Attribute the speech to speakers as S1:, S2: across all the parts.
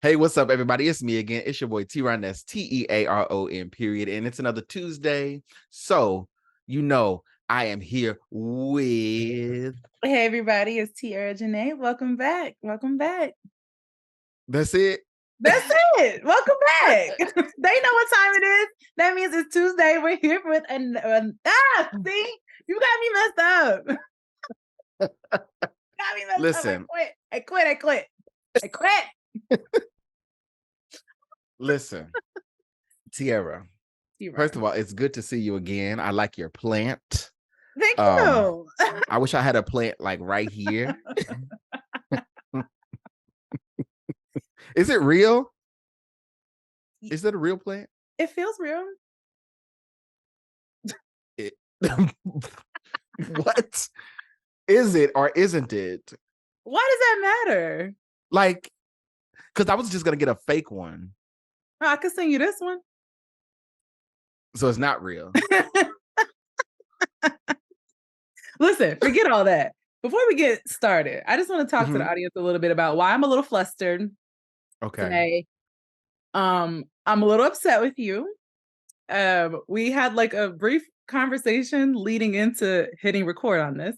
S1: Hey, what's up, everybody? It's me again. It's your boy TeaRon. That's TeaRon period. And it's another Tuesday. So, I am here with.
S2: Hey, everybody. It's Tiera Janee. Welcome back. Welcome back.
S1: That's it.
S2: That's it. Welcome back. They know what time it is. That means it's Tuesday. We're here with see, you got me messed up. Got me messed
S1: Listen.
S2: up. I quit.
S1: Listen, Tiera. First of all, it's good to see you again. I like your plant.
S2: Thank you.
S1: I wish I had a plant like right here. Is it real? Is that a real plant?
S2: It feels real.
S1: What? Is it or isn't it?
S2: Why does that matter?
S1: Like, because I was just going to get a fake one.
S2: Oh, I could send you this one.
S1: So it's not real.
S2: Listen, forget all that. Before we get started, I just want to talk to the audience a little bit about why I'm a little flustered.
S1: Okay.
S2: Today. I'm a little upset with you. We had like a brief conversation leading into hitting record on this.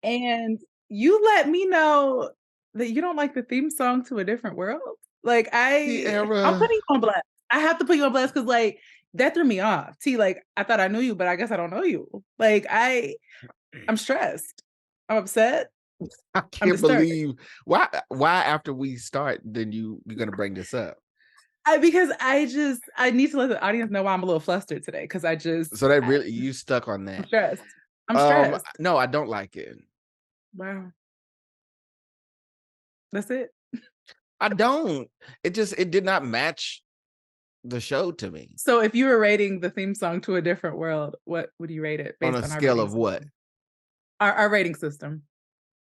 S2: And you let me know that you don't like the theme song to A Different World. Like I'm putting you on blast. I have to put you on blast because like that threw me off. Like I thought I knew you, but I guess I don't know you. Like I'm stressed. I'm upset.
S1: I can't believe why after we start, then you're gonna bring this up.
S2: Because I need to let the audience know why I'm a little flustered today. Because
S1: so that really you stuck on that.
S2: I'm stressed.
S1: No, I don't like it.
S2: Wow. That's it.
S1: I don't. It did not match the show to me.
S2: So if you were rating the theme song to A Different World, what would you rate it
S1: based on a scale of what?
S2: Our rating system.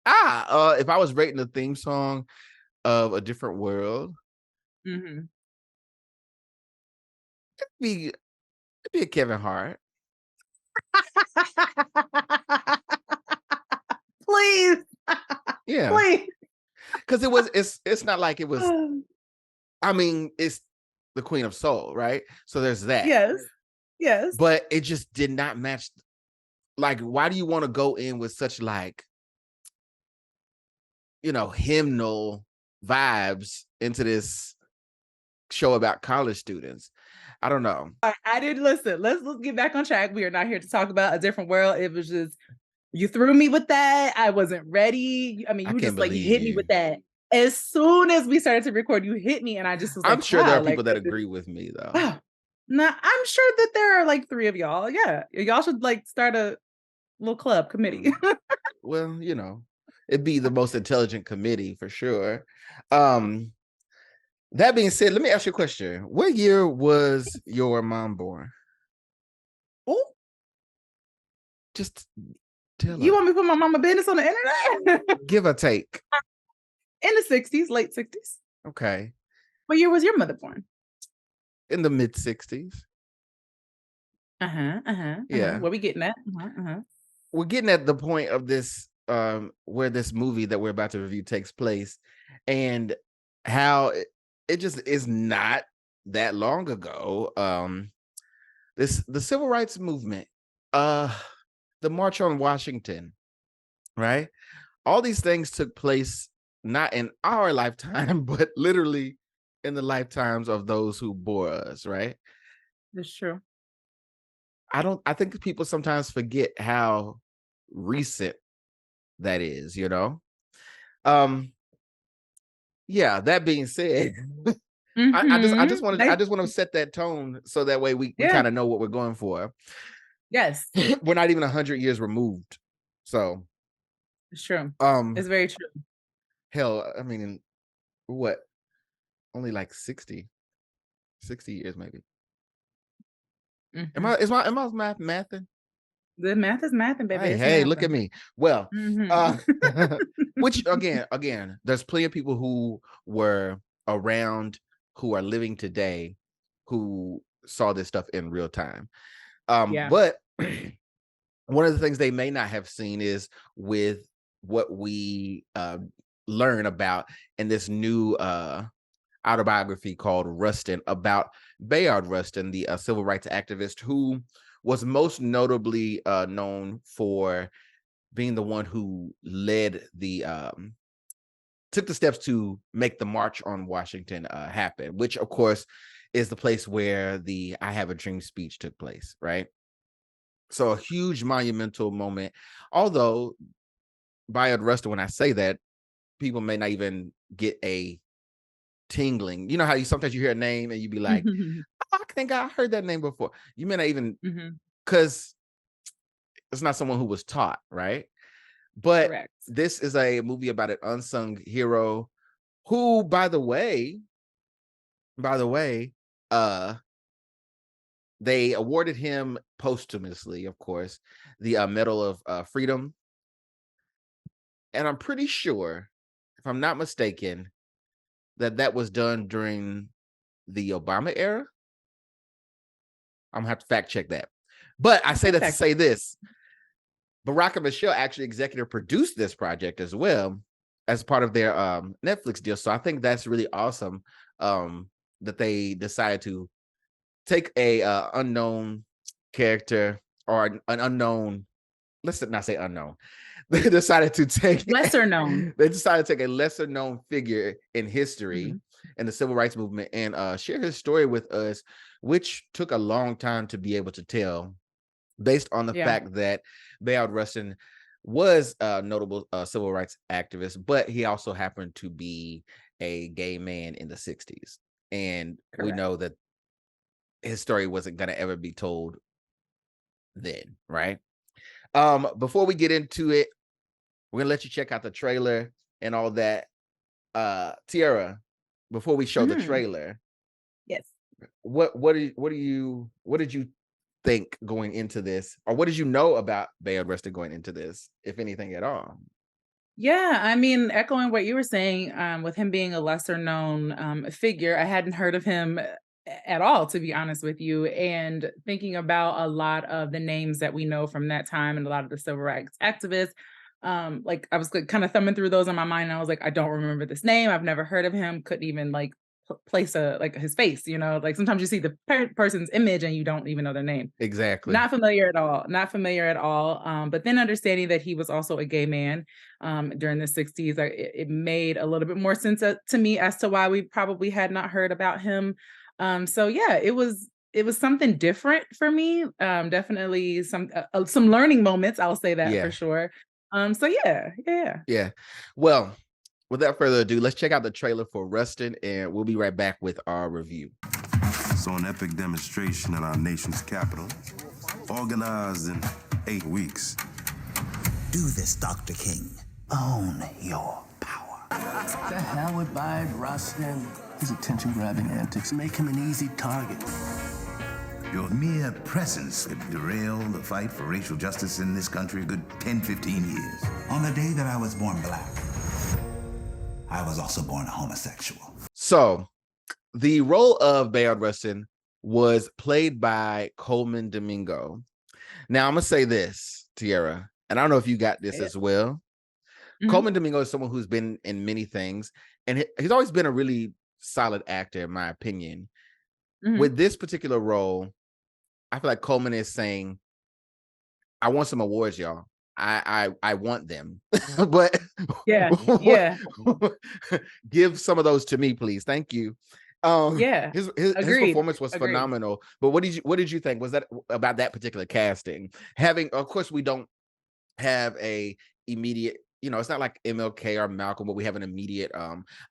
S1: If I was rating the theme song of A Different World, it'd be a Kevin Hart.
S2: Please.
S1: Yeah.
S2: Please.
S1: Because it's not like it was. I mean, it's the Queen of Soul, right? So there's that.
S2: Yes.
S1: But it just did not match. Like, why do you want to go in with such like, hymnal vibes into this show about college students? I don't know.
S2: I didn't listen. Let's get back on track. We are not here to talk about A Different World. It was just you threw me with that. I wasn't ready. I mean, you just like hit me with that. As soon as we started to record, you hit me, and I just was like,
S1: I'm sure there are people that agree with me though.
S2: Nah, I'm sure that there are like 3 of y'all. Yeah, y'all should like start a little club committee.
S1: Well, it'd be the most intelligent committee for sure. That being said, let me ask you a question. What year was your mom born?
S2: Oh,
S1: just tell her.
S2: You want me to put my mama business on the internet?
S1: Give or take.
S2: In the 60s, late 60s.
S1: Okay.
S2: What year was your mother born?
S1: In the mid 60s.
S2: Yeah. What we getting at?
S1: We're getting at the point of this, where this movie that we're about to review takes place, and how it just is not that long ago. The civil rights movement, the March on Washington, right? All these things took place not in our lifetime, but literally in the lifetimes of those who bore us, right?
S2: That's true.
S1: I think people sometimes forget how recent that is, Yeah, that being said, I just want to set that tone so that way we kind of know what we're going for.
S2: Yes.
S1: We're not even 100 years removed. So
S2: it's true. It's very true.
S1: Hell, I mean, what? Only like 60 years maybe. Am I mathing?
S2: The math is mathing, baby.
S1: Hey, look at me. Well, which again, there's plenty of people who were around, who are living today, who saw this stuff in real time. But one of the things they may not have seen is with what we learn about in this new autobiography called Rustin about Bayard Rustin, the civil rights activist who was most notably known for being the one who led the took the steps to make the March on Washington happen, which of course is the place where the I Have a Dream speech took place, right? So a huge monumental moment. Although Bayard Rustin, when I say that, people may not even get a tingling. You know how you sometimes you hear a name and you be like, oh, I think I heard that name before. You may not even, because it's not someone who was taught, right? But
S2: Correct.
S1: this is a movie about an unsung hero who, by the way, they awarded him posthumously, of course, the Medal of Freedom. And I'm pretty sure, if I'm not mistaken, that was done during the Obama era. I'm gonna have to fact check that. But I say that to say this. Barack and Michelle actually executive produced this project as well as part of their Netflix deal. So I think that's really awesome that they decided to take a unknown character or an unknown, let's not say unknown. They decided to take
S2: lesser known.
S1: They decided to take a lesser known figure in history in the civil rights movement and share his story with us, which took a long time to be able to tell, based on the fact that Bayard Rustin was a notable civil rights activist, but he also happened to be a gay man in the 60s. And we know that his story wasn't going to ever be told then, right? Before we get into it, we're gonna let you check out the trailer and all that. Tiera, before we show the trailer,
S2: yes,
S1: what did you think going into this, or what did you know about Bayard Rustin going into this, if anything at all?
S2: Yeah, I mean, echoing what you were saying, with him being a lesser known figure, I hadn't heard of him at all, to be honest with you. And thinking about a lot of the names that we know from that time and a lot of the civil rights activists, like I was kind of thumbing through those in my mind, and I was like, I don't remember this name. I've never heard of him. Couldn't even like place his face. Like sometimes you see the person's image and you don't even know their name.
S1: Exactly.
S2: Not familiar at all. Not familiar at all. But then understanding that he was also a gay man during the 60s, it made a little bit more sense to me as to why we probably had not heard about him. So yeah, it was something different for me. Definitely some learning moments. I'll say that for sure. So yeah.
S1: Well, without further ado, let's check out the trailer for Rustin, and we'll be right back with our review.
S3: So an epic demonstration at our nation's capital, organized in 8 weeks.
S4: Do this, Dr. King. Own your power.
S5: The hell with Bayard Rustin. His attention-grabbing antics make him an easy target.
S4: Your mere presence could derail the fight for racial justice in this country a good 10, 15 years. On the day that I was born black, I was also born a homosexual.
S1: So, the role of Bayard Rustin was played by Colman Domingo. Now, I'm going to say this, Tiera, and I don't know if you got this as well. Colman Domingo is someone who's been in many things, and he's always been a really solid actor, in my opinion. With this particular role, I feel like Colman is saying, I want some awards, y'all. I want them. But give some of those to me, please. Thank you. His performance was phenomenal. But what did you think? Was that about that particular casting? Of course, we don't have a immediate, it's not like MLK or Malcolm, but we have an immediate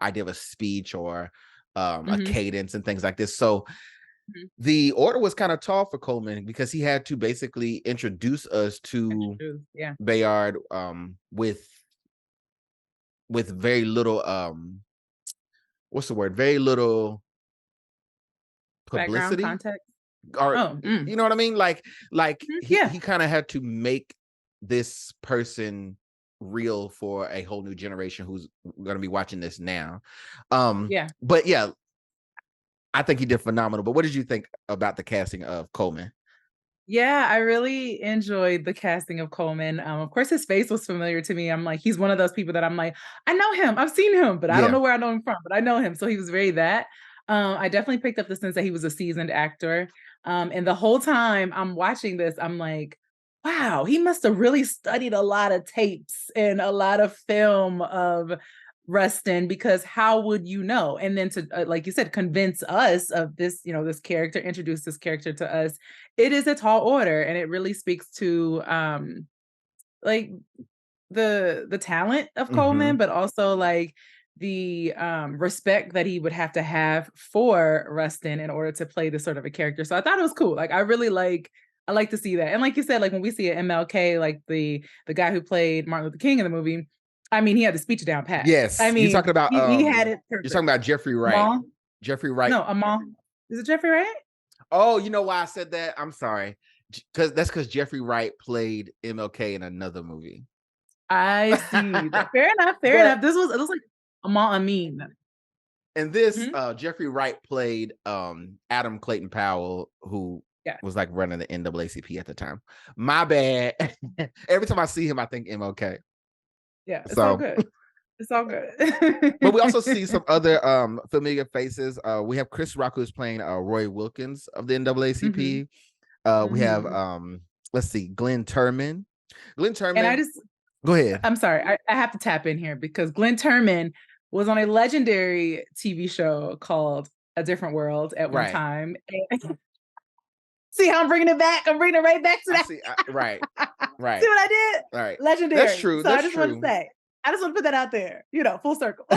S1: idea of a speech or a cadence and things like this. So the order was kind of tall for Colman because he had to basically introduce us to Bayard with very little what's the word? Very little publicity.
S2: Background context.
S1: Or you know what I mean? Like he kind of had to make this person real for a whole new generation who's going to be watching this now. But yeah, I think he did phenomenal. But what did you think about the casting of Colman?
S2: Yeah, I really enjoyed the casting of Colman. Of course, his face was familiar to me. I'm like, he's one of those people that I'm like, I know him, I've seen him, but I don't
S1: Yeah.
S2: know where I know him from, but I know him. So he was very that. I definitely picked up the sense that he was a seasoned actor. And the whole time I'm watching this, I'm like, wow, he must have really studied a lot of tapes and a lot of film of Rustin, because how would you know? And then to, like you said, convince us of this, this character, introduce this character to us. It is a tall order, and it really speaks to like the talent of Colman, but also like the respect that he would have to have for Rustin in order to play this sort of a character. So I thought it was cool. Like I like to see that. And like you said, like when we see an MLK, like the guy who played Martin Luther King in the movie, I mean, he had the speech down pat.
S1: Yes.
S2: I mean,
S1: You're talking about
S2: he had it
S1: you're
S2: perfect.
S1: talking about Jeffrey Wright.
S2: Amal?
S1: Jeffrey Wright.
S2: No, Amal. Is it Jeffrey Wright?
S1: Oh, you know why I said that? I'm sorry. Because Jeffrey Wright played MLK in another movie.
S2: I see. Fair enough. Fair enough. It was like Amal Amin.
S1: And this Jeffrey Wright played Adam Clayton Powell, who was like running the NAACP at the time. My bad. Every time I see him, I think MLK.
S2: Yeah, it's all good. It's all good.
S1: But we also see some other familiar faces. We have Chris Rock, who's playing Roy Wilkins of the NAACP. We have let's see, Glenn Turman.
S2: And
S1: go ahead.
S2: I'm sorry, I have to tap in here because Glenn Turman was on a legendary TV show called A Different World at one time. See how I'm bringing it back? I'm bringing it right back to that.
S1: Right.
S2: See what I did?
S1: Right.
S2: Legendary.
S1: That's true.
S2: So I just want to say, I just want to put that out there, full circle.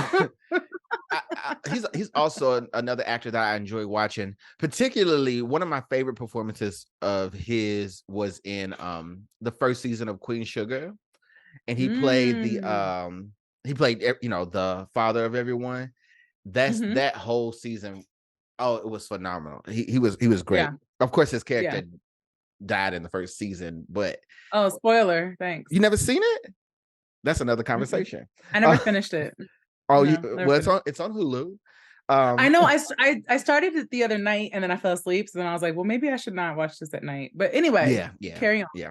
S1: He's also another actor that I enjoy watching. Particularly, one of my favorite performances of his was in the first season of Queen Sugar, and he played the father of everyone. That whole season. Oh, it was phenomenal. He was great. Yeah. Of course, his character died in the first season, but
S2: spoiler. Thanks.
S1: You never seen it? That's another conversation.
S2: I never finished it.
S1: Oh, it's on Hulu.
S2: I know. I started it the other night and then I fell asleep. So then I was like, well, maybe I should not watch this at night. But anyway, carry on.
S1: Yeah.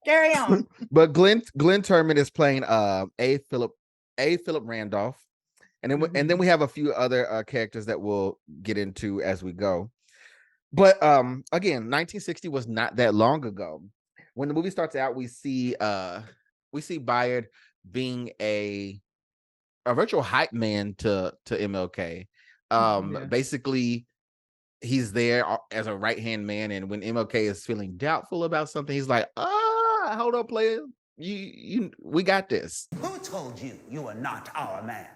S2: Carry on.
S1: But Glenn Turman is playing A. Philip Randolph, and then we have a few other characters that we'll get into as we go. But again, 1960 was not that long ago. When the movie starts out, we see Bayard being a virtual hype man to MLK. Basically, he's there as a right-hand man, and when MLK is feeling doubtful about something, he's like, hold up, player. We got this.
S4: Who told you you were not our man?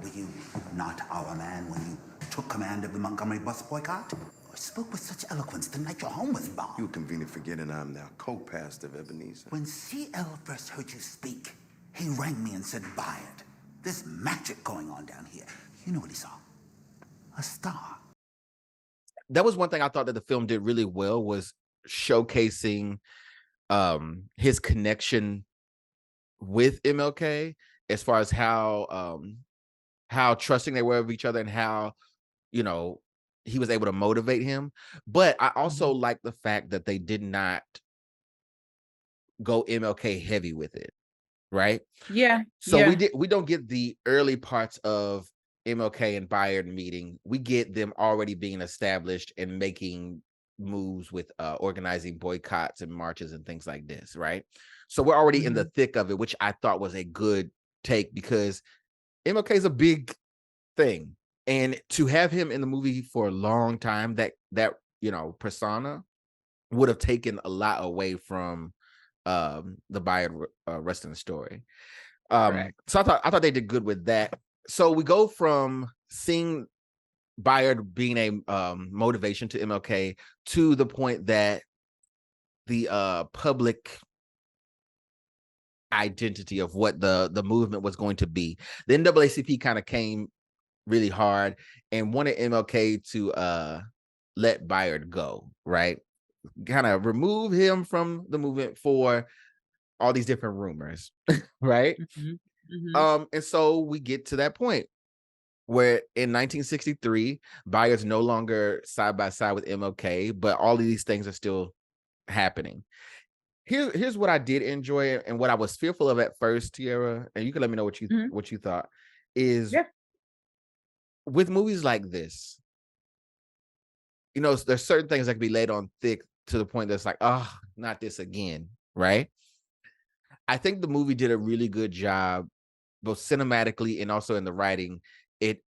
S4: Were you not our man when you took command of the Montgomery bus boycott? Or spoke with such eloquence the night your home was bombed?
S3: You convenient forgetting I'm now co-pastor of Ebenezer.
S4: When CL first heard you speak, he rang me and said, Bayard, there's magic going on down here. You know what he saw? A star.
S1: That was one thing I thought that the film did really well, was showcasing his connection with MLK, as far as how trusting they were of each other and how, he was able to motivate him. But I also like the fact that they did not go MLK heavy with it, right?
S2: Yeah.
S1: So we don't get the early parts of MLK and Bayard meeting. We get them already being established and making moves with organizing boycotts and marches and things like this, right? So we're already in the thick of it, which I thought was a good take, because MLK is a big thing, and to have him in the movie for a long time, that persona would have taken a lot away from the Bayard Rustin story. So I thought they did good with that. So we go from seeing Bayard being a motivation to MLK to the point that the public identity of what the movement was going to be. The NAACP kind of came really hard and wanted MLK to let Bayard go, right? Kind of remove him from the movement for all these different rumors, right? And so we get to that point. where in 1963, Bayard's no longer side by side with MLK, but all of these things are still happening. Here's what I did enjoy and what I was fearful of at first, Tiera, and you can let me know what you thought, is with movies like this, there's certain things that can be laid on thick to the point that's like, oh, not this again, right? I think the movie did a really good job, both cinematically and also in the writing. It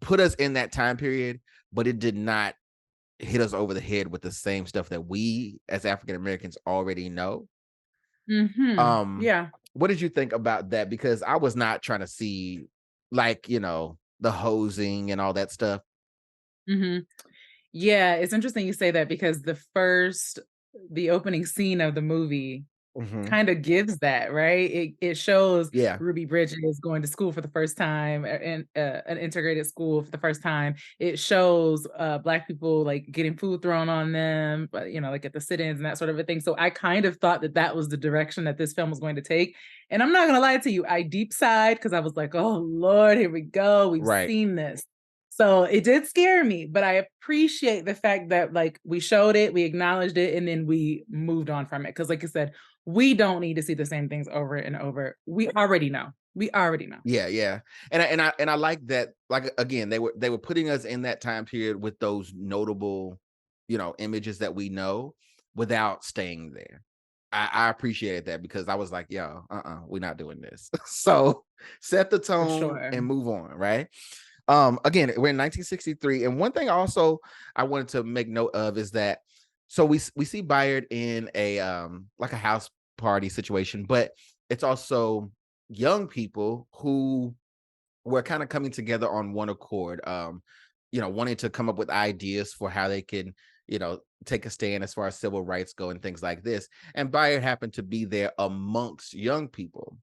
S1: put us in that time period, but it did not hit us over the head with the same stuff that we as African Americans already know.
S2: Yeah.
S1: What did you think about that? Because I was not trying to see the hosing and all that stuff.
S2: Yeah, it's interesting you say that because the opening scene of the movie kind of gives that, right? It shows Ruby Bridges going to school for the first time, in an integrated school for the first time. It shows Black people like getting food thrown on them, but like at the sit-ins and that sort of a thing. So I kind of thought that was the direction that this film was going to take. And I'm not gonna lie to you, I deep sighed because I was like, oh Lord, here we go. We've seen this. So it did scare me, but I appreciate the fact that like we showed it, we acknowledged it, and then we moved on from it. Because like I said, we don't need to see the same things over and over. We already know.
S1: Yeah. And I like that. Like again, they were putting us in that time period with those notable, images that we know without staying there. I appreciated that because I was like, yo, we're not doing this. So set the tone and move on, right? Again, we're in 1963, and one thing also I wanted to make note of is that we see Bayard in a like a house party situation, but it's also young people who were kind of coming together on one accord, wanting to come up with ideas for how they can, take a stand as far as civil rights go and things like this. And Bayard happened to be there amongst young people.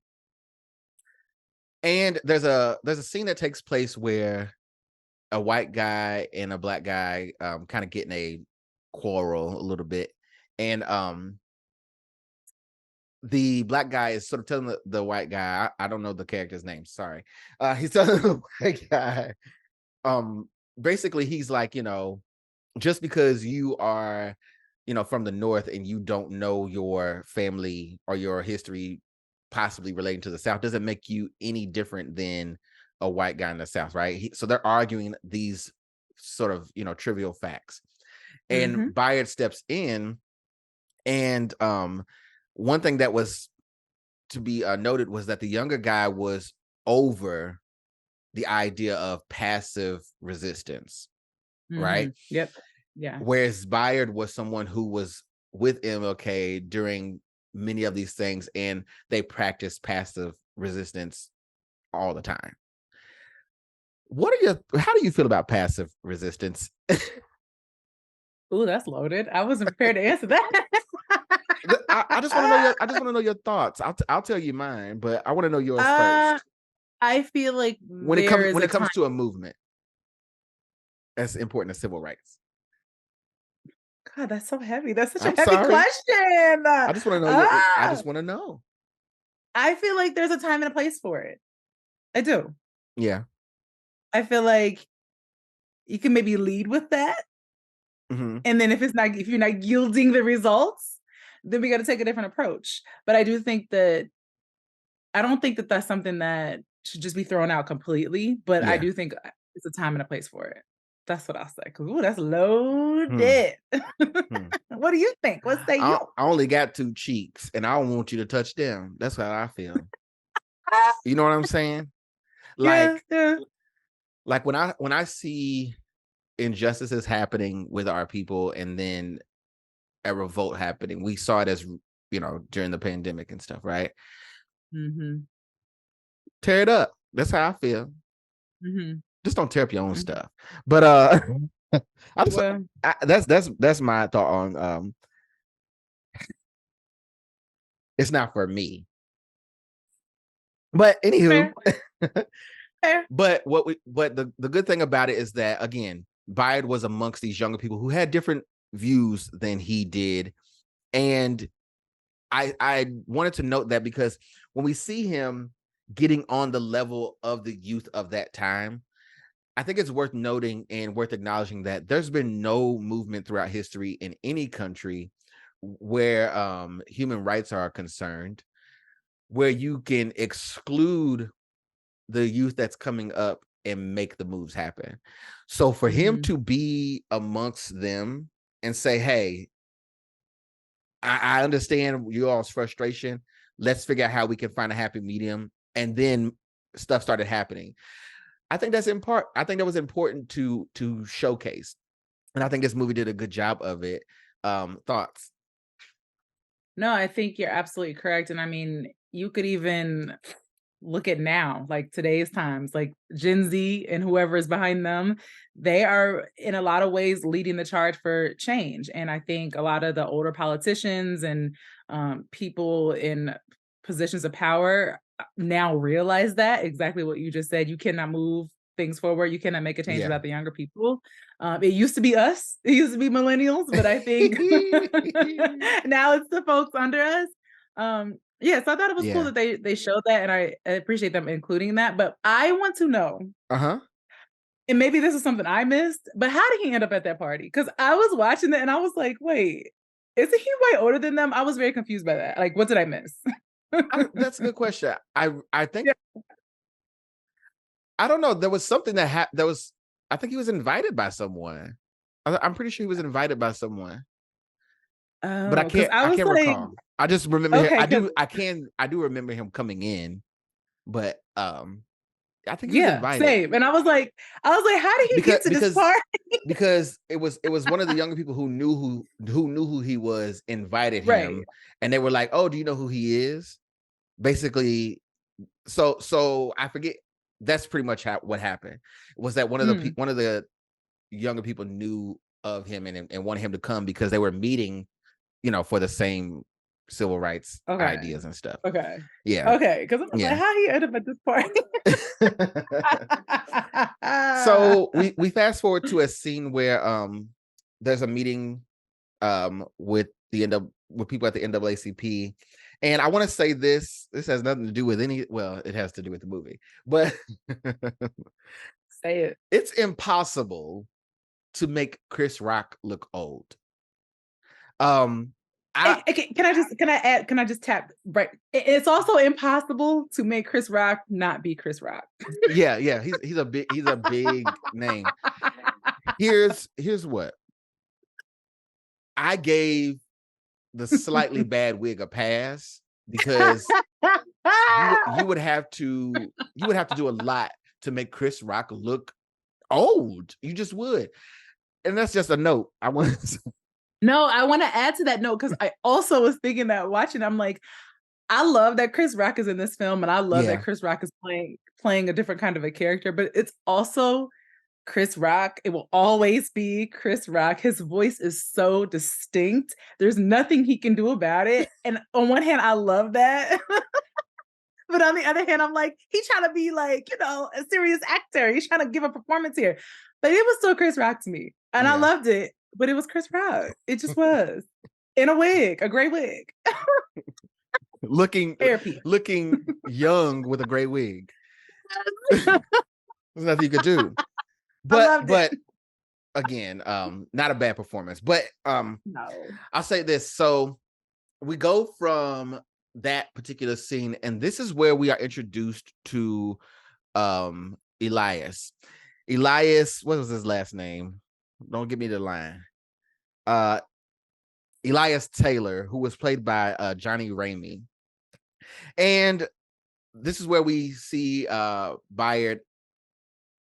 S1: And there's a scene that takes place where a white guy and a Black guy kind of getting a quarrel a little bit. And the Black guy is sort of telling the white guy, I don't know the character's name, sorry. He's telling the white guy, basically he's like, just because you are, from the North and you don't know your family or your history possibly relating to the South doesn't make you any different than a white guy in the South, right? So they're arguing these sort of, trivial facts. And Bayard steps in, and one thing that was to be noted was that the younger guy was over the idea of passive resistance, right?
S2: Yep. Yeah.
S1: Whereas Bayard was someone who was with MLK during many of these things, and they practiced passive resistance all the time. How do you feel about passive resistance?
S2: Ooh, that's loaded. I wasn't prepared to answer that.
S1: I just want to know your thoughts. I'll tell you mine, but I want to know yours first.
S2: I feel like
S1: when it comes to a movement as important as civil rights.
S2: God, that's so heavy. That's such a heavy question.
S1: I just want to know. I just want to know.
S2: I feel like there's a time and a place for it. I do.
S1: Yeah.
S2: I feel like you can maybe lead with that. And then if you're not yielding the results, then we got to take a different approach. But I do think that, I don't think that that's something that should just be thrown out completely. But I do think it's a time and a place for it. That's what I'll say. Cause that's loaded. What do you think? What say you?
S1: I only got 2 cheeks, and I don't want you to touch them. That's how I feel. You know what I'm saying? Like, like when I see injustices happening with our people, and then a revolt happening, we saw it as during the pandemic and stuff, right? Tear it up. That's how I feel. Just don't tear up your own stuff. But that's my thought on it's not for me. But anywho, but the good thing about it is that, again, Bayard was amongst these younger people who had different views than he did. And I wanted to note that because when we see him getting on the level of the youth of that time, I think it's worth noting and worth acknowledging that there's been no movement throughout history in any country where human rights are concerned, where you can exclude the youth that's coming up and make the moves happen. So for him to be amongst them and say, hey, I understand you all's frustration. Let's figure out how we can find a happy medium. And then stuff started happening. I think that's I think that was important to showcase. And I think this movie did a good job of it. Thoughts?
S2: No, I think you're absolutely correct. And I mean, you could even look at now, like today's times, like Gen Z and whoever is behind them, they are in a lot of ways leading the charge for change. And I think a lot of the older politicians and people in positions of power now realize that exactly what you just said. You cannot move things forward. You cannot make a change without the younger people. It used to be us. It used to be millennials, but I think now it's the folks under us. So I thought it was cool that they showed that, and I appreciate them including that. But I want to know, and maybe this is something I missed, but how did he end up at that party? Because I was watching that and I was like, wait, isn't he way older than them? I was very confused by that. Like, what did I miss?
S1: That's a good question. I think I don't know. There was something that happened. I think he was invited by someone. I'm pretty sure he was invited by someone. But I can't recall. I just remember him. I do remember him coming in, but I think he was invited.
S2: Same. And I was like, how did he get to this party?
S1: Because it was one of the younger people who knew who he was invited him, and they were like, "Oh, do you know who he is?" Basically, so I forget. That's pretty much what happened. Was that one of the younger people knew of him and wanted him to come because they were meeting, for the same civil rights ideas and stuff.
S2: Okay.
S1: Yeah.
S2: Okay. Because I'm like, how he ended up at this party?
S1: So we fast forward to a scene where there's a meeting with people at the NAACP. And I want to say this has nothing to do with it has to do with the movie, but
S2: say it.
S1: It's impossible to make Chris Rock look old. Can
S2: I just tap right? It's also impossible to make Chris Rock not be Chris Rock.
S1: Yeah, he's a big name. Here's what I gave the slightly bad wig a pass because you would have to do a lot to make Chris Rock look old. You just would, and that's just a note. I want
S2: to add to that note because I also was thinking that watching. I'm like, I love that Chris Rock is in this film, and I love that Chris Rock is playing a different kind of a character. But it's also Chris Rock. It will always be Chris Rock. His voice is so distinct. There's nothing he can do about it. And on one hand, I love that. But on the other hand, I'm like, he's trying to be like, a serious actor. He's trying to give a performance here. But it was still Chris Rock to me. And I loved it. But it was Chris Rock. It just was. In a wig, a gray wig.
S1: looking young with a gray wig. There's nothing you could do. But again, not a bad performance. But
S2: no.
S1: I'll say this. So we go from that particular scene, and this is where we are introduced to Elias. What was his last name? Don't give me the line. Elias Taylor, who was played by Johnny Ramey. And this is where we see Bayard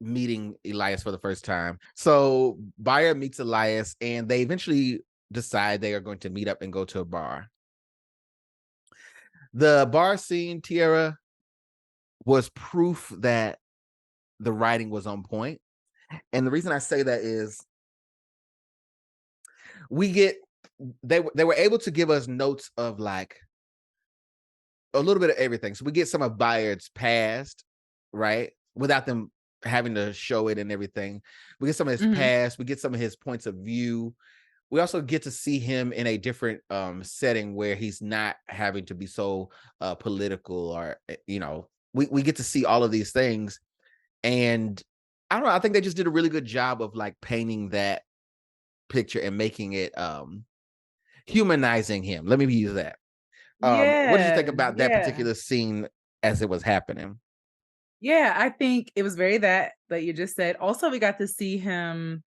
S1: meeting Elias for the first time. So Bayard meets Elias, and they eventually decide they are going to meet up and go to a bar. The bar scene, Tiera, was proof that the writing was on point. And the reason I say that is they were able to give us notes of like a little bit of everything. So we get some of Bayard's past, right? Without them having to show it and everything. We get some of his past. We get some of his points of view. We also get to see him in a different setting where he's not having to be so political or, we get to see all of these things, and I don't know, I think they just did a really good job of like painting that picture and making it humanizing him. Let me use that. What did you think about that particular scene as it was happening?
S2: Yeah, I think it was very that you just said. Also, we got to see him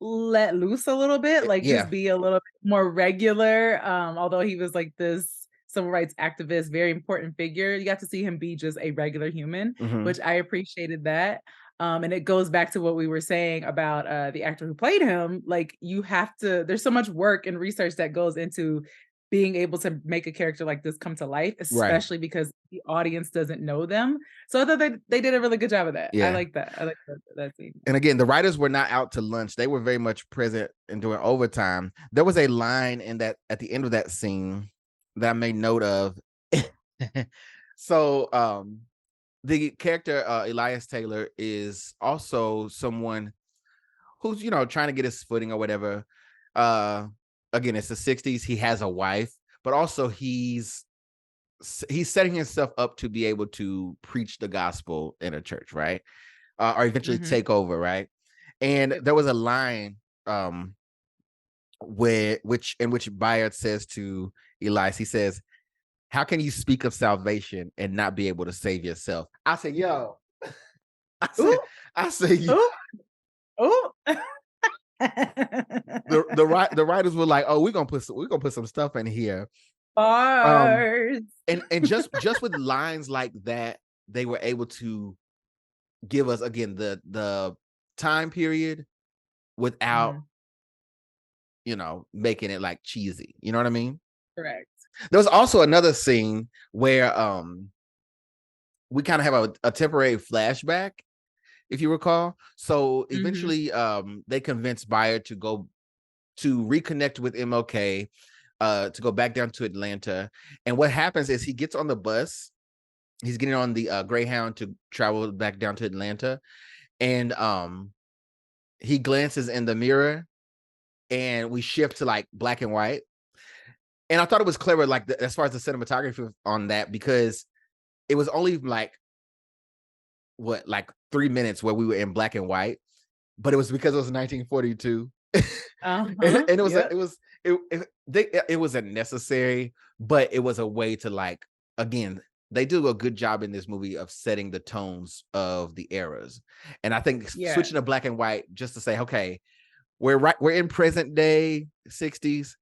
S2: let loose a little bit, like just be a little bit more regular. Although he was like this civil rights activist, very important figure, you got to see him be just a regular human, which I appreciated that. And it goes back to what we were saying about the actor who played him. Like, you have to, there's so much work and research that goes into being able to make a character like this come to life, especially because the audience doesn't know them. So I thought they did a really good job of that. I like that. I like that scene.
S1: And again, the writers were not out to lunch. They were very much present and doing overtime. There was a line in that at the end of that scene that I made note of. So the character Elias Taylor is also someone who's, you know, trying to get his footing or whatever. Again, it's the 60s. He has a wife, but also he's setting himself up to be able to preach the gospel in a church, right? Or eventually take over, right? And there was a line in which Bayard says to Elias, he says, "How can you speak of salvation and not be able to save yourself?" I said, yo. I said, yo.
S2: Oh.
S1: the writers were like, "Oh, we're gonna put some stuff in here."
S2: Bars.
S1: And just with lines like that, they were able to give us again the time period without you know, making it like cheesy. You know what I mean?
S2: Correct.
S1: There was also another scene where we kind of have a temporary flashback, if you recall. So eventually they convinced Bayard to go to reconnect with MLK, to go back down to Atlanta. And what happens is he gets on the bus. He's getting on the Greyhound to travel back down to Atlanta. And he glances in the mirror and we shift to like black and white. And I thought it was clever, like as far as the cinematography on that, because it was only like 3 minutes where we were in black and white, but it was because it was 1942. And it wasn't necessary, but it was a way to like, again, they do a good job in this movie of setting the tones of the eras. And I think switching to black and white just to say, okay, we're in present day 60s.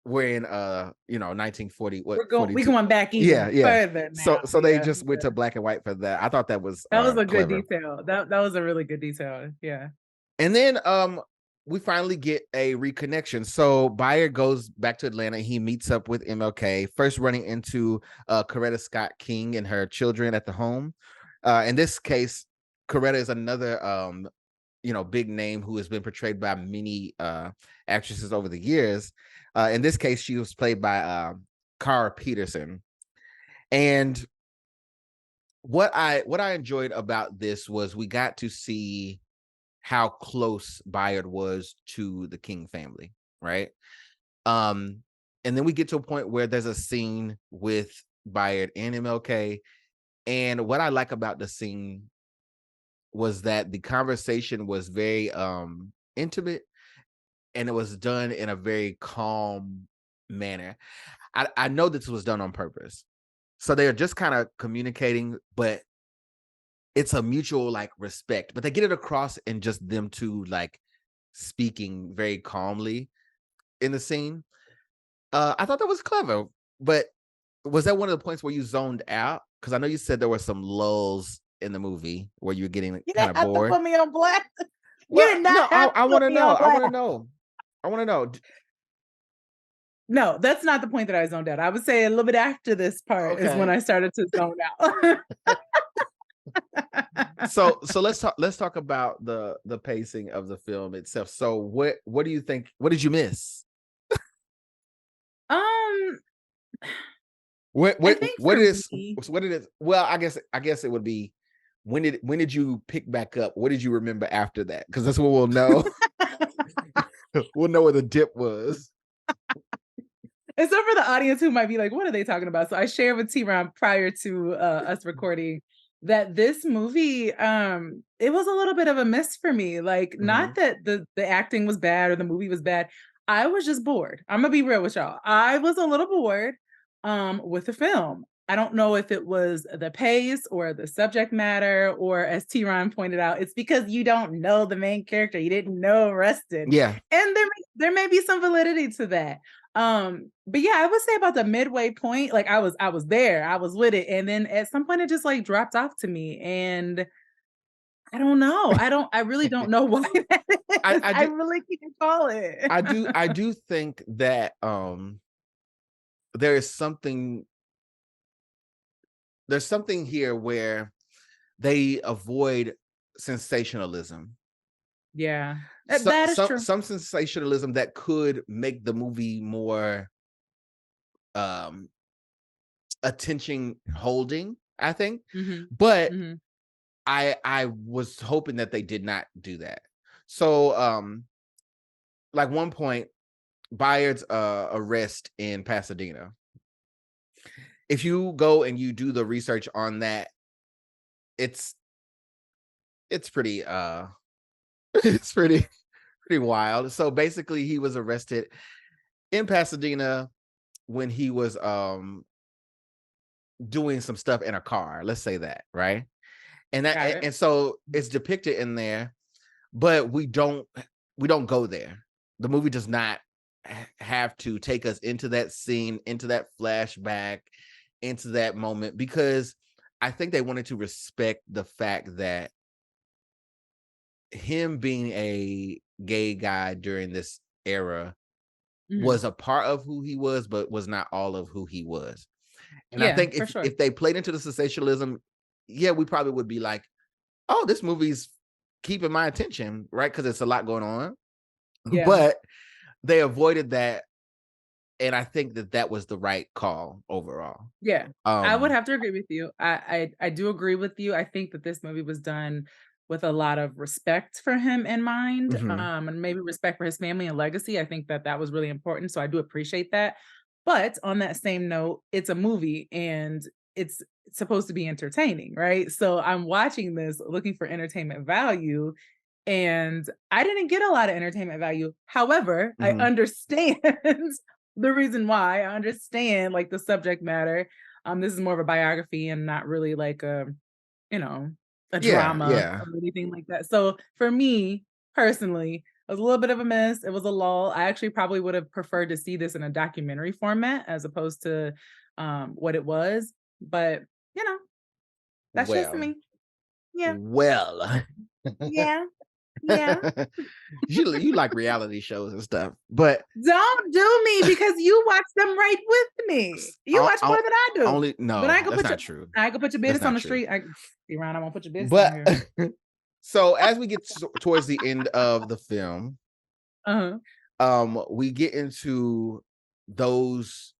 S1: We're in 1940. We're going
S2: back even further now.
S1: So they just went to black and white for that. I thought that was
S2: a
S1: clever.
S2: Good detail. That was a really good detail. Yeah.
S1: And then we finally get a reconnection. So Bayard goes back to Atlanta. He meets up with MLK, first running into Coretta Scott King and her children at the home. In this case, Coretta is another big name who has been portrayed by many actresses over the years. In this case, she was played by Cara Peterson. And what I enjoyed about this was we got to see how close Bayard was to the King family, right? And then we get to a point where there's a scene with Bayard and MLK. And what I like about the scene was that the conversation was very intimate, and it was done in a very calm manner. I know this was done on purpose. So they're just kind of communicating, but it's a mutual like respect, but they get it across in just them two like speaking very calmly in the scene. I thought that was clever, but was that one of the points where you zoned out? Because I know you said there were some lulls in the movie where you were getting kind of bored.
S2: Put me on blast.
S1: Well, I want to know. I want to know.
S2: No, that's not the point that I zoned out. I would say a little bit after this part is when I started to zone out.
S1: So let's talk about the pacing of the film itself. So what do you think? What did you miss? What is? Well, I guess it would be when did you pick back up? What did you remember after that? Because that's what we'll know. We'll know where the dip was.
S2: And so for the audience who might be like, what are they talking about? So I shared with TeaRon prior to us recording that this movie, it was a little bit of a miss for me. Like, not that the acting was bad or the movie was bad. I was just bored. I'm gonna be real with y'all. I was a little bored with the film. I don't know if it was the pace or the subject matter, or as TeaRon pointed out, it's because you don't know the main character. You didn't know Rustin.
S1: Yeah.
S2: And there may be some validity to that. But yeah, I would say about the midway point, like I was there, I was with it. And then at some point it just like dropped off to me. And I don't know. I really don't know why that is. I really can't call it.
S1: I do think that there's something here where they avoid sensationalism.
S2: Yeah. That is true.
S1: Some sensationalism that could make the movie more attention holding, I think. But I was hoping that they did not do that. So like one point, Bayard's arrest in Pasadena. If you go and you do the research on that, it's pretty it's pretty wild. So basically he was arrested in Pasadena when he was doing some stuff in a car, let's say that, right? And that and so it's depicted in there, but we don't go there. The movie does not have to take us into that scene, into that flashback, into that moment, because I think they wanted to respect the fact that him being a gay guy during this era was a part of who he was, but was not all of who he was. And I think if they played into the sensationalism, we probably would be like, oh, this movie's keeping my attention, right? Because it's a lot going on. Yeah. But they avoided that. And I think that was the right call overall.
S2: Yeah, I would have to agree with you. I do agree with you. I think that this movie was done with a lot of respect for him in mind, and maybe respect for his family and legacy. I think that was really important. So I do appreciate that. But on that same note, it's a movie and it's supposed to be entertaining, right? So I'm watching this looking for entertainment value, and I didn't get a lot of entertainment value. However, I understand the reason why. I understand like the subject matter. This is more of a biography and not really like a drama or anything like that. So for me personally, it was a little bit of a miss. It was a lull. I actually probably would have preferred to see this in a documentary format as opposed to what it was. But that's just me. Yeah.
S1: Well.
S2: Yeah. Yeah.
S1: You like reality shows and stuff, but
S2: don't do me because you watch them right with me. You watch more than I do.
S1: But I can that's not true.
S2: I can put your business on the street. TeaRon, I won't put your business on here.
S1: So as we get towards the end of the film, we get into those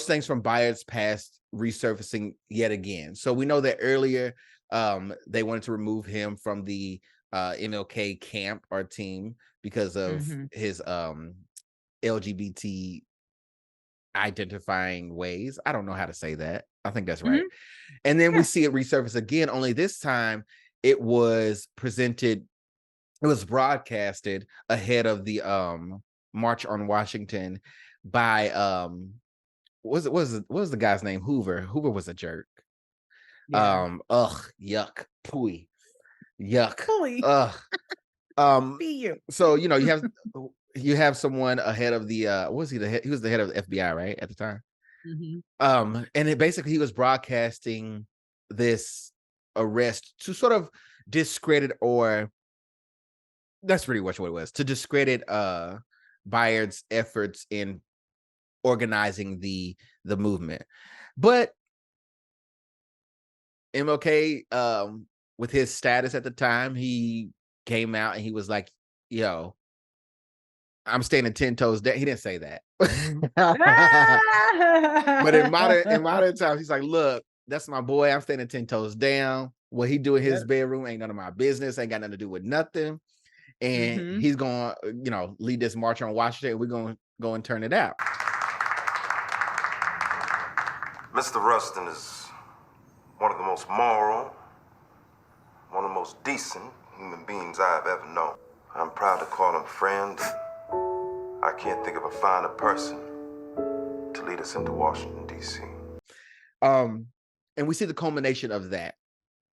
S1: things from Bayard's past resurfacing yet again. So we know that earlier they wanted to remove him from the MLK camp or team because of his LGBT identifying ways. I don't know how to say that. I think that's right. And then we see it resurface again, only this time it was broadcasted ahead of the March on Washington by what was the guy's name? Hoover was a jerk. Yuck, pooey. Yuck. So you have someone ahead of the he was the head of the FBI, right, at the time. And it basically he was broadcasting this arrest to sort of discredit, or that's pretty much what it was, to discredit Bayard's efforts in organizing the movement. But MLK, with his status at the time, he came out and he was like, yo, I'm standing 10 toes down. He didn't say that. But in modern times, he's like, look, that's my boy. I'm standing 10 toes down. What he do in his bedroom ain't none of my business. Ain't got nothing to do with nothing. And he's going to, lead this march on Washington. We're going to go and turn it out.
S3: Mr. Rustin is one of the most moral, one of the most decent human beings I have ever known. I'm proud to call him friend. I can't think of a finer person to lead us into Washington, D.C.
S1: And we see the culmination of that,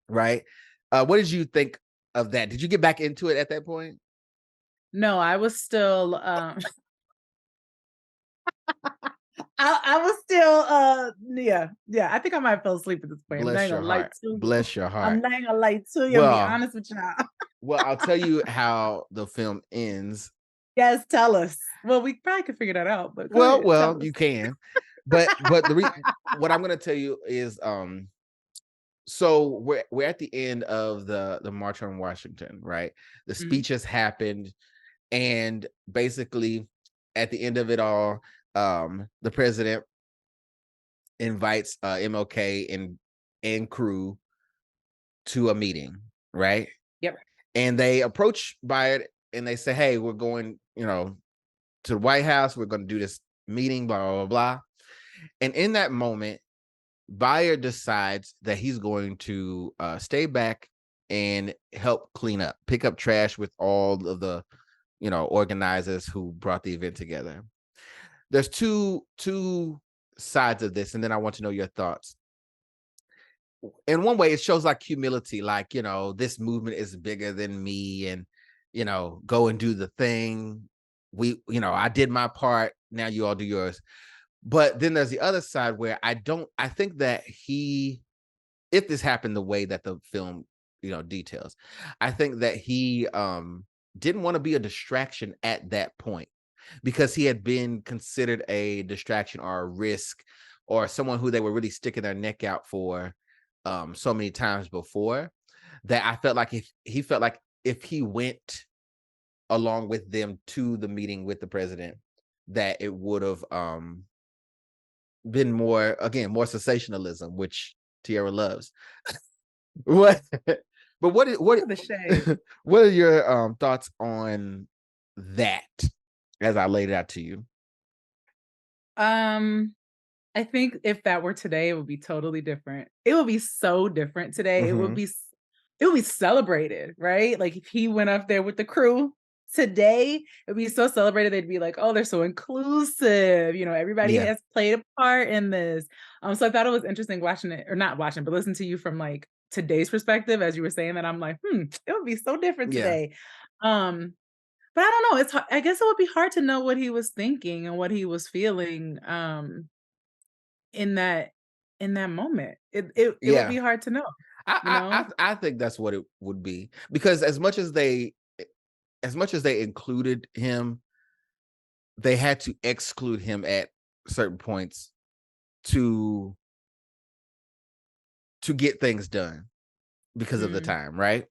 S1: right? What did you think of that? Did you get back into it at that point?
S2: No, I was still I was still yeah. I think I might have fell asleep at this point.
S1: Bless your heart. Bless your heart.
S2: I'm not gonna lie to you,
S1: Well,
S2: be honest with y'all.
S1: Well, I'll tell you how the film ends.
S2: Yes, tell us. Well, we probably could figure that out, but
S1: well, you can. But what I'm gonna tell you is so we're at the end of the March on Washington, right? The speech has happened, and basically at the end of it all, the president invites MLK and crew to a meeting, right?
S2: Yep.
S1: And they approach Bayard and they say, hey, we're going, to the White House. We're going to do this meeting, blah, blah, blah. And in that moment, Bayard decides that he's going to stay back and help clean up, pick up trash with all of the, organizers who brought the event together. There's two sides of this, and then I want to know your thoughts. In one way, it shows like humility, like, this movement is bigger than me, and, go and do the thing. I did my part. Now you all do yours. But then there's the other side where I think that if this happened the way that the film, details, I think that he didn't want to be a distraction at that point, because he had been considered a distraction or a risk or someone who they were really sticking their neck out for so many times before, that I felt like if he went along with them to the meeting with the president, that it would have been more sensationalism, which Tiera loves. What are your thoughts on that as I laid it out to you?
S2: I think if that were today, it would be totally different. It would be so different today. It would be celebrated, right? Like if he went up there with the crew today, it would be so celebrated. They'd be like, oh, they're so inclusive. Everybody has played a part in this. So I thought it was interesting watching it, or not watching, but listening to you from like today's perspective, as you were saying that. I'm like, it would be so different today. But I don't know. I guess it would be hard to know what he was thinking and what he was feeling in that moment. It would be hard to know.
S1: I think that's what it would be, because as much as they included him, they had to exclude him at certain points to get things done because of the time, right?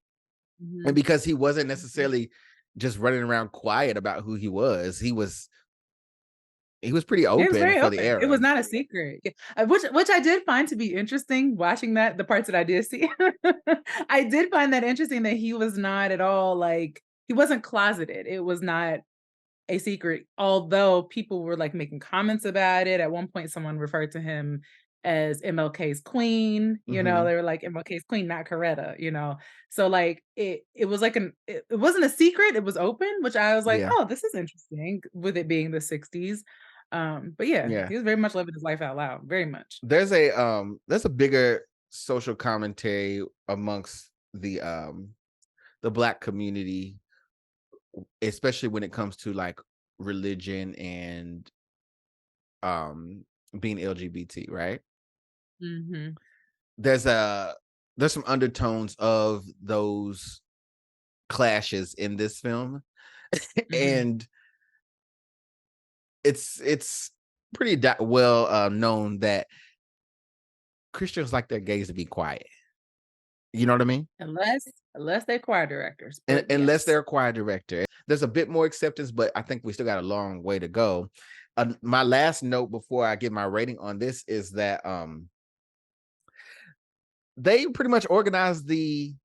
S1: And because he wasn't necessarily just running around quiet about who he was. He was pretty open for the era.
S2: It was not a secret, which I did find to be interesting watching that, the parts that I did see. I did find that interesting that he was not at all like, he wasn't closeted. It was not a secret, although people were like making comments about it. At one point, someone referred to him as MLK's queen. They were like, MLK's queen, not Coretta. So like it was like it wasn't a secret. It was open, which I was like, oh, this is interesting, with it being the 60s. But he was very much living his life out loud, very much.
S1: There's a bigger social commentary amongst the Black community, especially when it comes to like religion and being LGBT, right? There's some undertones of those clashes in this film. And it's pretty well known that Christians like their gays to be quiet. You know what I mean?
S2: Unless they're choir directors.
S1: Unless they're a choir director. There's a bit more acceptance, but I think we still got a long way to go. My last note before I give my rating on this is that they pretty much organized in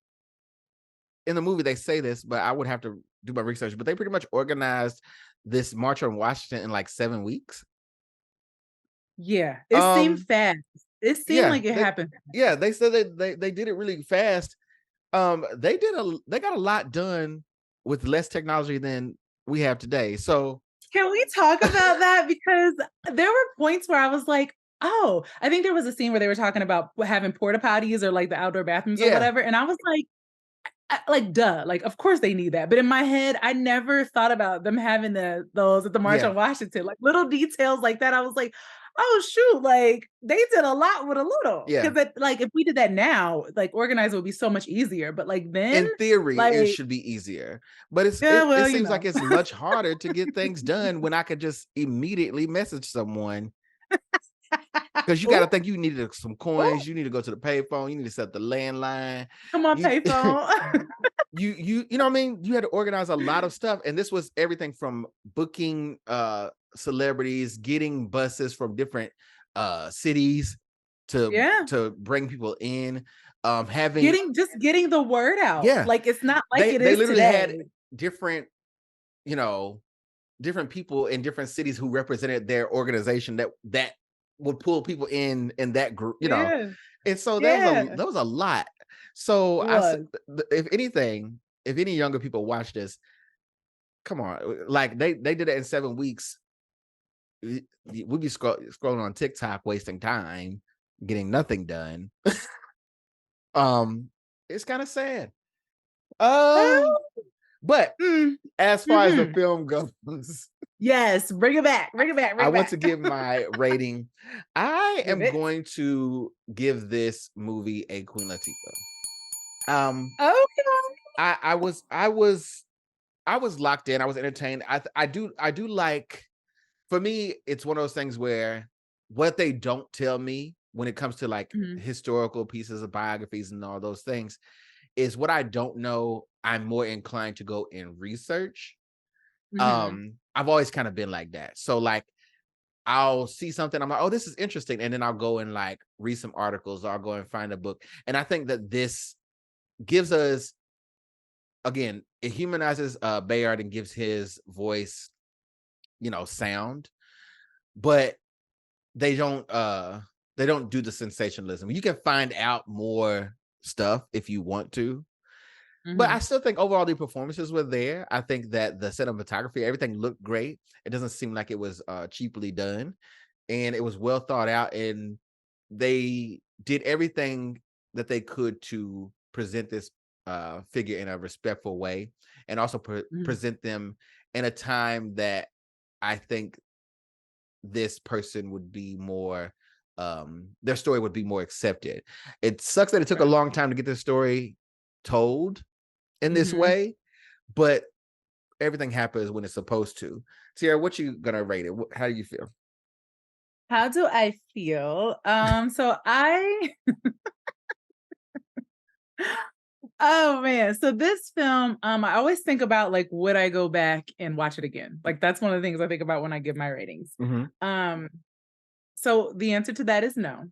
S1: the movie, they say this, but I would have to do my research, but they pretty much organized this March on Washington in like 7 weeks.
S2: Yeah, it seemed fast. It seemed like it happened.
S1: Yeah, they said that they did it really fast. They got a lot done with less technology than we have today. So
S2: can we talk about that? Because there were points where I was like, oh, I think there was a scene where they were talking about having porta potties or like the outdoor bathrooms or whatever. And I was like, duh, like, of course they need that. But in my head, I never thought about them having those at the March on Washington, like little details like that. I was like, oh shoot, like they did a lot with a little.
S1: Yeah.
S2: Because like if we did that now, like organized would be so much easier. But like then
S1: in theory,
S2: like,
S1: it should be easier. But it seems like it's much harder to get things done when I could just immediately message someone. Because you got to think you needed some coins, you need to go to the payphone, you need to set the landline.
S2: Come on, payphone.
S1: you know what I mean? You had to organize a lot of stuff. And this was everything from booking celebrities, getting buses from different cities to bring people in,
S2: getting the word out.
S1: Yeah.
S2: Like it's not like
S1: they literally
S2: today.
S1: had different, different people in different cities who represented their organization that would pull people in that group, and so that was a lot. So if any younger people watch this, come on, like they did it in 7 weeks. We'd be scrolling on TikTok, wasting time, getting nothing done. It's kind of sad. But as far as the film goes,
S2: yes, bring it back.
S1: I want to give my rating. I am going to give this movie a Queen Latifah.
S2: Okay.
S1: I was locked in. I was entertained. I do like. For me, it's one of those things where what they don't tell me when it comes to like historical pieces of biographies and all those things is what I don't know. I'm more inclined to go and research. I've always kind of been like that. So like I'll see something, I'm like, oh, this is interesting. And then I'll go and like read some articles, or I'll go and find a book. And I think that this gives us, again, it humanizes Bayard and gives his voice, sound, but they don't do the sensationalism. You can find out more stuff if you want to. But I still think overall the performances were there. I think that the cinematography, everything looked great. It doesn't seem like it was cheaply done, and it was well thought out. And they did everything that they could to present this figure in a respectful way, and also present them in a time that I think this person would be more, their story would be more accepted. It sucks that it took a long time to get this story told in this way, but everything happens when it's supposed to. Tiera, what you gonna rate it? How do you feel?
S2: How do I feel? So I oh man, so this film, I always think about like, would I go back and watch it again? Like that's one of the things I think about when I give my ratings. So the answer to that is no.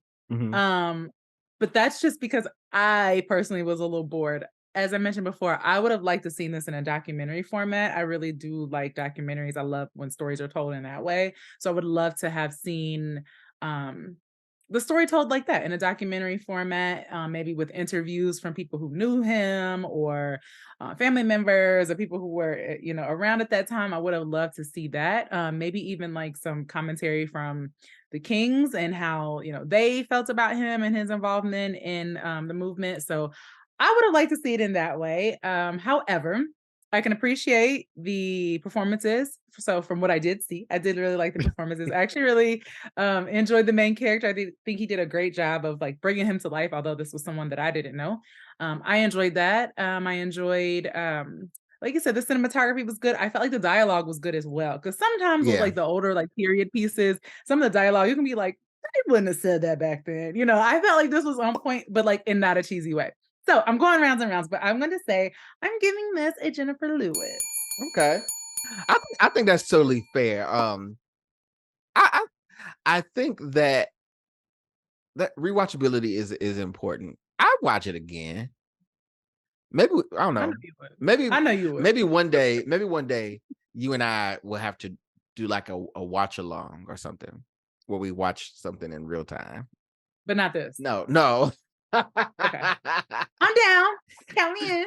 S2: But that's just because I personally was a little bored. As I mentioned before, I would have liked to seen this in a documentary format. I really do like documentaries. I love when stories are told in that way. So I would love to have seen the story told like that in a documentary format, maybe with interviews from people who knew him, or family members, or people who were, around at that time. I would have loved to see that. Maybe even like some commentary from the Kings and how, they felt about him and his involvement in the movement. So I would have liked to see it in that way. However, I can appreciate the performances. So from what I did see, I did really like the performances. I actually really enjoyed the main character. I think he did a great job of like bringing him to life, although this was someone that I didn't know. I enjoyed that. I enjoyed, like you said, the cinematography was good. I felt like the dialogue was good as well. Because sometimes with like the older like period pieces, some of the dialogue, you can be like, I wouldn't have said that back then. I felt like this was on point, but like in not a cheesy way. So I'm going rounds and rounds, but I'm going to say I'm giving this a Jennifer Lewis.
S1: Okay, I think that's totally fair. I think that rewatchability is important. I watch it again. Maybe I don't know. Maybe
S2: I know you would.
S1: Maybe one day you and I will have to do like a watch along or something where we watch something in real time.
S2: But not this.
S1: No.
S2: Okay. I'm down. Count me in.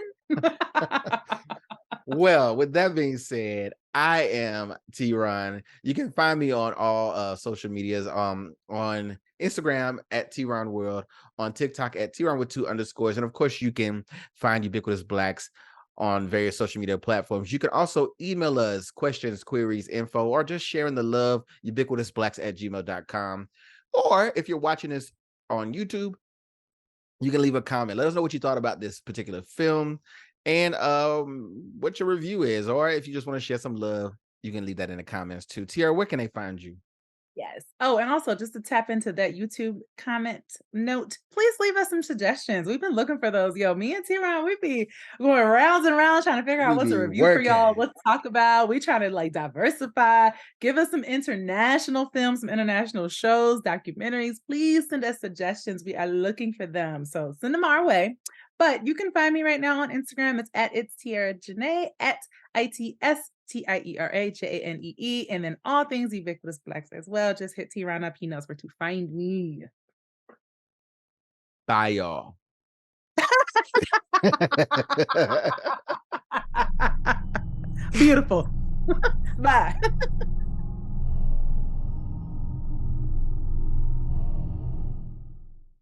S1: Well, with that being said, I am TeaRon. You can find me on all social medias. On Instagram at TeaRon World, on TikTok at TeaRon with 2 underscores, and of course, you can find Ubiquitous Blacks on various social media platforms. You can also email us questions, queries, info, or just sharing the love, ubiquitousblacks@gmail.com. Or if you're watching this on YouTube, you can leave a comment. Let us know what you thought about this particular film and what your review is. Or if you just want to share some love, you can leave that in the comments too. Tiara, where can they find you?
S2: Yes. Oh, and also just to tap into that YouTube comment note, please leave us some suggestions. We've been looking for those. Yo, me and TeaRon, we be going rounds and rounds trying to figure out
S1: We
S2: what to
S1: be
S2: review for y'all,
S1: working.
S2: what to talk about. We trying to like diversify. Give us some international films, some international shows, documentaries. Please send us suggestions. We are looking for them. So send them our way. But you can find me right now on Instagram. It's at It's Tiera Janee, at ITSTIERA JANEE, and then all things Ubiquitous Blacks as well. Just hit TeaRon up. He knows where to find me.
S1: Bye, y'all.
S2: Beautiful. Bye.